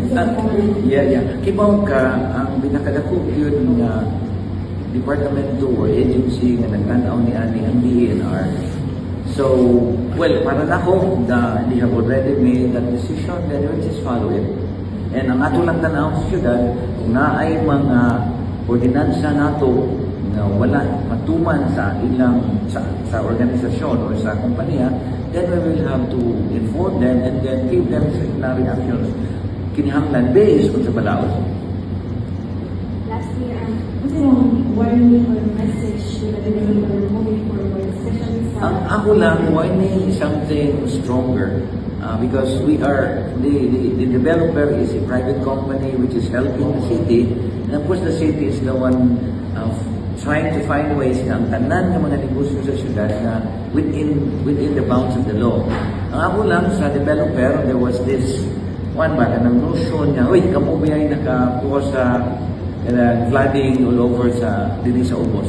Yeah. Kibaw ka, ang pinakadako yun nga departamento or agency nga nag-anaw ni ani ang DENR. So, well, para na ako, they have already made that decision, then we'll just follow it. And ang ato lang tanaw sa syudad, kung naay mga ordinansa nato na wala matuman sa ilang sa organisasyon or sa kumpanya, then we will have to inform them and then give them disciplinary actions kinihanglan based on sa balaod. Lastly, what's yung warning or message to the developer moving forward, especially sa... Ako lang, warning something stronger because we are, the developer is a private company which is helping the city, and of course the city is the one trying to find ways na ang tanan ng mga negosyo sa syudad na within the bounds of the law. Ang ako lang sa developer, there was this one ba, ng notion niya, uy, kamo ba ay nakakuha sa flooding all over sa dili sa Ubos.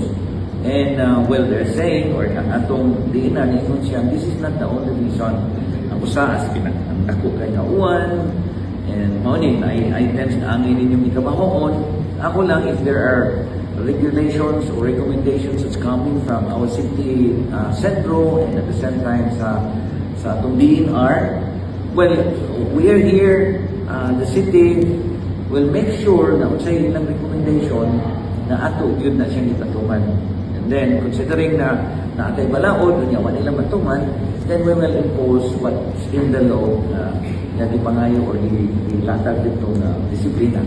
And well, they're saying, or ang atong diinan, ingon siya, this is not the only reason. Ang usa, as ang dako kay nga uwan, and morning, items na angin ninyong ikabahoon. Ako lang, if there are regulations or recommendations that's coming from our city centro and at the same time sa atong DENR, well, we are here, the city will make sure na kung sa ilang recommendation na ato yun na siyang ipatuman. And then, considering na atay balaod, niya nilang matuman, then we will impose what's in the law na di pangayo or di latag dito na disiplina.